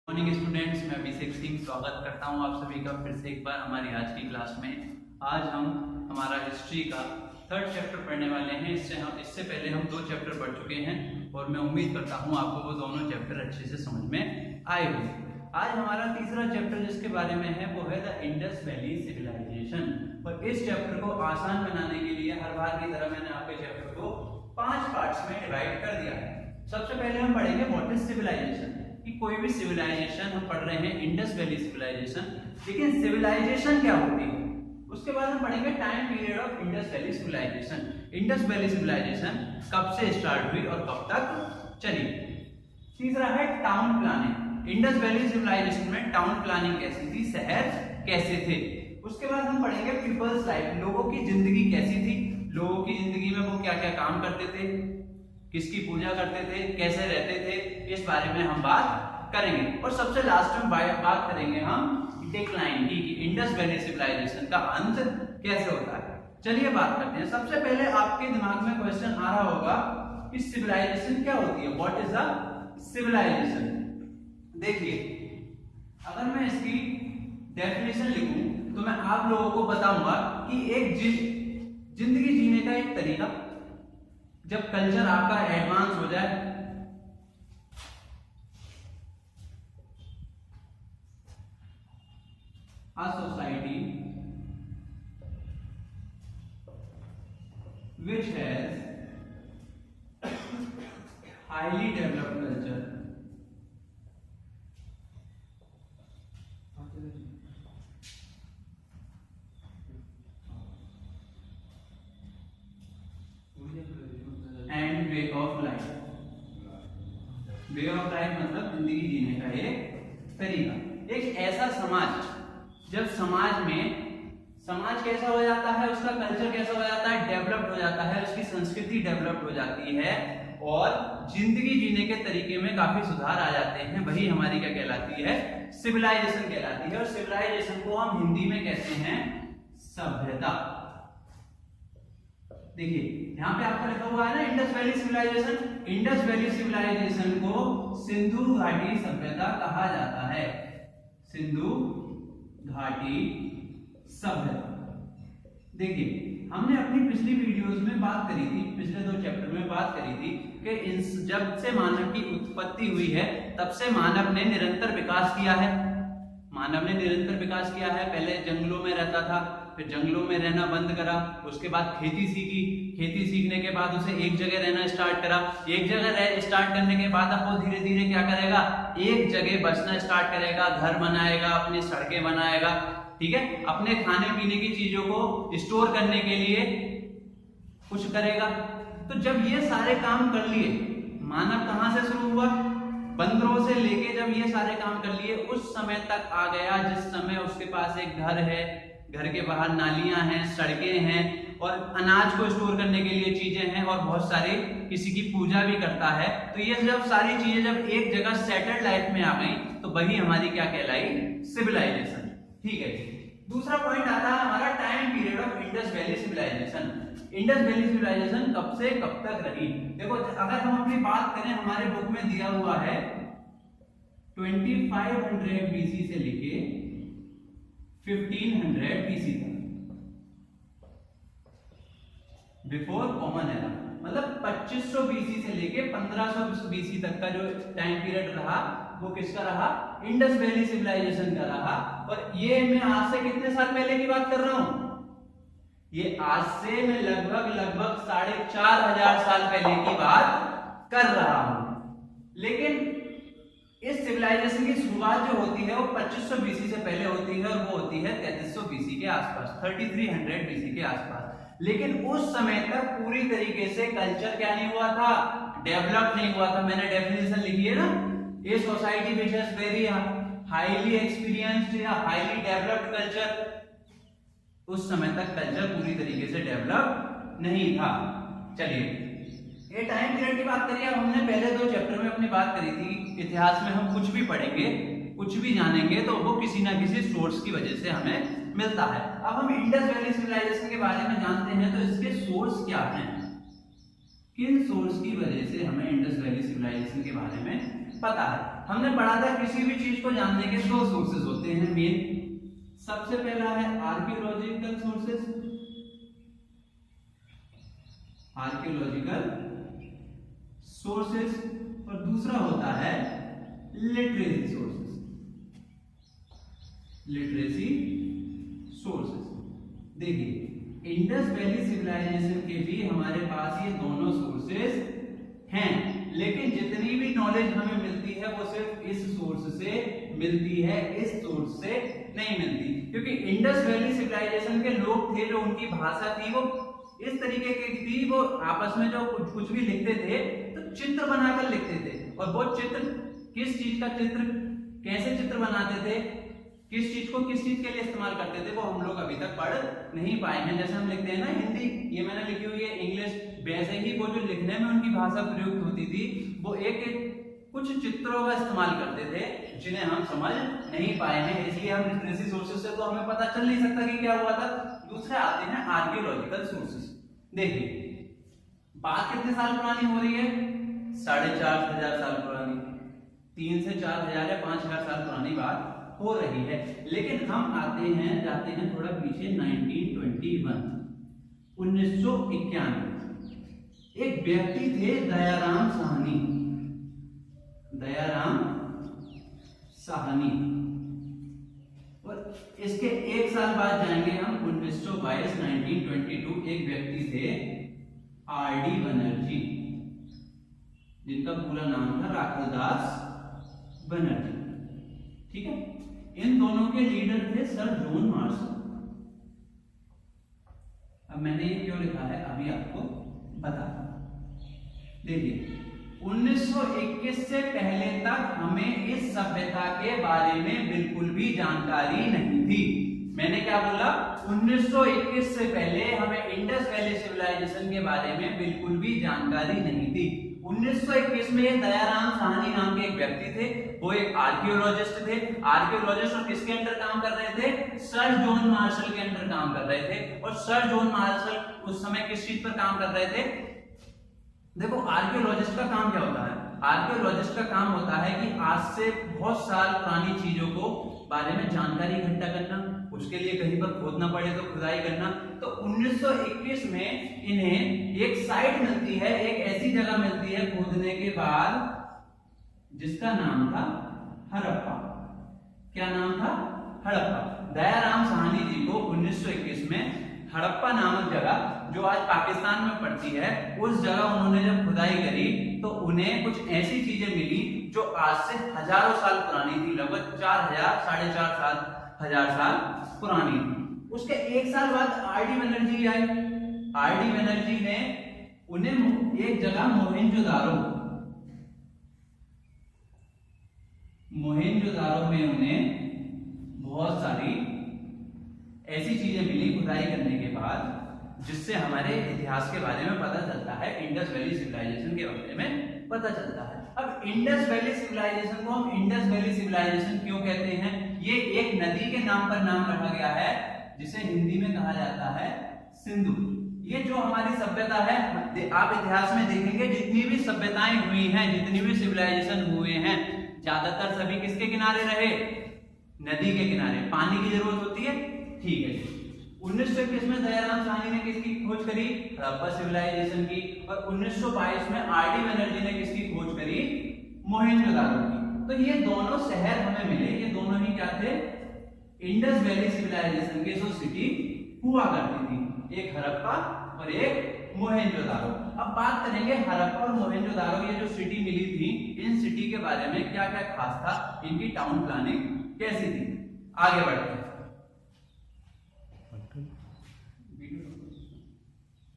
Morning students, मैं अभिषेक सिंह स्वागत करता हूं आप सभी का फिर से एक बार हमारी आज की क्लास में। आज हम हमारा हिस्ट्री का थर्ड चैप्टर पढ़ने वाले हैं। इससे पहले हम 2 चैप्टर पढ़ चुके हैं और मैं उम्मीद करता हूं आपको वो दोनों चैप्टर अच्छे से समझ में आए होंगे। आज हमारा तीसरा चैप्टर जिसके बारे में है वो है द इंडस वैली सिविलाइजेशन। और इस चैप्टर को आसान बनाने के लिए हर बार की तरह मैंने आपके चैप्टर को 5 पार्ट्स में डिवाइड कर दिया है। सबसे पहले हम पढ़ेंगे व्हाट इज सिविलाइजेशन, कि कोई भी सिविलाइजेशन हम पढ़ रहे हैं इंडस वैली सिविलाइजेशन, लेकिन सिविलाइजेशन क्या होती है। उसके बाद हम पढ़ेंगे time period of Indus valley civilization. Indus valley civilization कब से स्टार्ट हुई और कब तक चली। तीसरा है town planning. Indus valley civilization में टाउन प्लानिंग कैसी थी, शहर कैसे थे। उसके बाद हम पढ़ेंगे पीपल्स लाइफ, लोगों की जिंदगी कैसी थी, लोगों की जिंदगी में वो क्या क्या काम करते थे, किसकी पूजा करते थे, कैसे रहते थे, इस बारे में हम बात करेंगे। और सबसे लास्ट में बात करेंगे हम डिक्लाइन की, इंडस वैली सिविलाइजेशन का अंत कैसे होता है। चलिए बात करते हैं। सबसे पहले आपके दिमाग में क्वेश्चन आ रहा होगा कि सिविलाइजेशन क्या होती है, व्हाट इज अ सिविलाइजेशन। देखिए, अगर मैं इसकी डेफिनेशन लिखूं तो मैं आप लोगों को बताऊंगा कि एक जिंदगी जीने का एक तरीका, जब कल्चर आपका एडवांस हो जाए, a society which has highly developed culture and way of life। Way of life मतलब जिंदगी जीने का एक तरीका। एक ऐसा समाज, जब समाज कैसा हो जाता है, उसका कल्चर कैसा हो जाता है, डेवलप्ड हो जाता है, उसकी संस्कृति डेवलप्ड हो जाती है और जिंदगी जीने के तरीके में काफी सुधार आ जाते हैं, वही हमारी क्या कहलाती है, सिविलाइजेशन कहलाती है। और सिविलाइजेशन को हम हिंदी में कहते हैं सभ्यता। देखिए यहाँ पे आपको लिखा हुआ है ना Indus valley civilization. Indus valley civilization को सिंधु घाटी सभ्यता कहा जाता है। सिंधु घाटी सभ्यता। देखिए, हमने अपनी पिछली वीडियोस में बात करी थी, पिछले 2 चैप्टर में बात करी थी कि जब से मानव की उत्पत्ति हुई है तब से मानव ने निरंतर विकास किया है। मानव ने निरंतर विकास किया है। पहले जंगलों में रहता था, फिर जंगलों में रहना बंद करा, उसके बाद खेती सीखी, खेती सीखने के बाद उसे एक जगह रहना स्टार्ट करा। एक जगह स्टार्ट करने के बाद अब वो धीरे धीरे क्या करेगा, एक जगह बसना स्टार्ट करेगा, घर बनाएगा, अपनी सड़कें बनाएगा, ठीक है, अपने खाने पीने की चीजों को स्टोर करने के लिए कुछ करेगा। तो जब ये सारे काम कर लिए, मानव कहां से शुरू हुआ, बंदरों से लेके जब ये सारे काम कर लिए उस समय तक आ गया जिस समय उसके पास एक घर है, घर के बाहर नालियां हैं, सड़कें हैं और अनाज को स्टोर करने के लिए चीजें हैं और बहुत सारे किसी की पूजा भी करता है। तो ये जब सारी चीजें जब एक जगह सेटल्ड लाइफ में आ गई तो वही हमारी क्या कहलाई, सिविलाइजेशन। ठीक है। दूसरा पॉइंट आता है हमारा time period of Indus valley civilization. Indus valley civilization कब से कब तक रही। देखो, अगर हम अपनी बात करें, हमारे बुक में दिया हुआ है 2500 बीसी से लेके 1500 बीसी तक, बिफोर कॉमन एरा। मतलब 2500 बीसी से लेके 1500 बीसी तक का जो टाइम पीरियड रहा वो किसका रहा, इंडस वैली सिविलाइजेशन का रहा। और ये मैं आज से कितने साल पहले की बात कर रहा हूं, ये आज से मैं लगभग 4500 साल पहले की बात कर रहा हूं। लेकिन इस सिविलाइजेशन की शुरुआत जो होती है वो 2500 बीसी से पहले होती है और वो होती है 3300 बीसी के आसपास, 3300 बीसी के आसपास। लेकिन उस समय तक पूरी तरीके से कल्चर क्या नहीं हुआ था, डेवलप नहीं हुआ था। मैंने डेफिनेशन लिखी है ना, a society which has very highly experienced या हाईली डेवलप्ड कल्चर। उस समय तक कल्चर पूरी तरीके से डेवलप नहीं था। चलिए, ये टाइम पीरियड की बात करिए। अब हमने पहले 2 चैप्टर में अपनी बात करी थी, इतिहास में हम कुछ भी पढ़ेंगे, कुछ भी जानेंगे तो वो किसी ना किसी सोर्स की वजह से हमें मिलता है। अब हम इंडस वैली सिविलाइजेशन के बारे में जानते हैं तो इसके सोर्स क्या हैं, किन सोर्स की वजह से हमें इंडस वैली सिविलाइजेशन के बारे में पता है। हमने पढ़ा था किसी भी चीज को जानने के दो सोर्सेज होते हैं मेन। सबसे पहला है आर्कियोलॉजिकल सोर्सेज, और दूसरा होता है लिटरेसी सोर्सेज। देखिए इंडस वैली सिविलाइजेशन के भी हमारे पास ये दोनों सोर्सेज हैं, लेकिन जितनी भी नॉलेज हमें मिलती है वो सिर्फ इस सोर्स से मिलती है, इस सोर्स से नहीं मिलती। क्योंकि इंडस वैली सिविलाइजेशन के लोग थे जो उनकी भाषा थी वो इस तरीके की थी, वो आपस में जो कुछ भी लिखते थे तो चित्र बनाकर लिखते थे। और वो चित्र किस चीज का चित्र, कैसे चित्र बनाते थे, किस चीज को किस चीज के लिए इस्तेमाल करते थे, वो हम लोग अभी तक पढ़ नहीं पाए हैं। जैसे हम लिखते हैं ना हिंदी, ये मैंने लिखी हुई है इंग्लिश, वैसे ही वो जो लिखने में उनकी भाषा प्रयुक्त होती थी वो एक कुछ चित्रों का इस्तेमाल करते थे जिन्हें हम समझ नहीं पाए हैं। इसलिए हम लिटरेसी सोर्सेज से तो हमें पता चल नहीं सकता कि क्या हुआ था। दूसरे आते हैं आर्कियोलॉजिकल सोर्सेज। देखिए बात कितने साल पुरानी हो रही है, 4,500 साल पुरानी, 3 से 4,000 या 5,000 साल पुरानी बात हो रही है। लेकिन हम जाते हैं थोड़ा पीछे 1991। एक व्यक्ति थे दयाराम साहनी, और इसके एक साल बाद जाएंगे हम 1922। एक व्यक्ति थे आर डी बनर्जी, जिनका पूरा नाम था राखलदास बनर्जी। ठीक है, इन दोनों के लीडर थे सर जॉन मार्शल। अब मैंने ये क्यों लिखा है अभी आपको बताता। देखिए 1921 से पहले तक हमें इस सभ्यता के बारे में बिल्कुल भी जानकारी नहीं थी। मैंने क्या बोला, 1921 से पहले हमें इंडस वैली सिविलाइजेशन के बारे में बिल्कुल भी जानकारी नहीं थी। 1921 में दयाराम साहनी नाम के एक व्यक्ति थे, वो एक आर्कियोलॉजिस्ट थे। आर्कियोलॉजिस्ट और किसके अंडर काम कर रहे थे, सर जॉन मार्शल के अंडर काम कर रहे थे। और सर जॉन मार्शल उस समय किस चीज पर काम कर रहे थे। देखो आर्कियोलॉजिस्ट का काम क्या होता है, आर्कियोलॉजिस्ट का काम होता है कि आज से बहुत साल पुरानी चीजों को बारे में जानकारी इकट्ठा करना, उसके लिए कहीं पर खोदना पड़े तो खुदाई करना। तो 1921 में इन्हें एक साइट मिलती है, एक ऐसी जगह मिलती है खोदने के बाद जिसका नाम था हड़प्पा। क्या नाम था, हड़प्पा। दयाराम साहनी जी को 1921 में हड़प्पा नामक जगह जो आज पाकिस्तान में पड़ती है, उस जगह उन्होंने जब खुदाई करी तो उन्हें कुछ ऐसी चीजें मिली जो आज से हजारों साल पुरानी थी, लगभग 4,000 साढ़े 4,000 साल पुरानी थी। उसके एक साल बाद आर डी बनर्जी आए। आर डी बनर्जी ने उन्हें एक जगह मोहनजोदारो में उन्हें बहुत सारी ऐसी चीजें मिली खुदाई करने के बाद, जिससे हमारे इतिहास के बारे में पता चलता है, इंडस वैली सिविलाइजेशन के बारे में पता चलता है। अब इंडस वैली सिविलाइजेशन को हम इंडस वैली सिविलाइजेशन क्यों कहते हैं, ये एक नदी के नाम पर नाम रखा गया है जिसे हिंदी में कहा जाता है सिंधु। ये जो हमारी सभ्यता है, आप इतिहास में देखेंगे जितनी भी सभ्यताएं हुई हैं, जितनी भी सिविलाइजेशन हुए हैं, ज्यादातर सभी किसके किनारे रहे, नदी के किनारे। पानी की जरूरत होती है, ठीक है। 1921 में दयाराम साहनी ने किसकी खोज करी, हड़प्पा सिविलाइजेशन की। और 1922 में आर डी बनर्जी ने किसकी खोज करी, मोहनजोदारो की। तो ये दोनों शहर हमें मिले, ये दोनों ही क्या थे, इंडस वैली सिविलाइजेशन की जो सिटी हुआ करती थी, एक हड़प्पा और एक मोहनजोदारो। अब बात करेंगे हड़प्पा और मोहनजोदारो, ये जो सिटी मिली थी, इन सिटी के बारे में क्या क्या खास था, इनकी टाउन प्लानिंग कैसी थी। आगे बढ़ते हैं।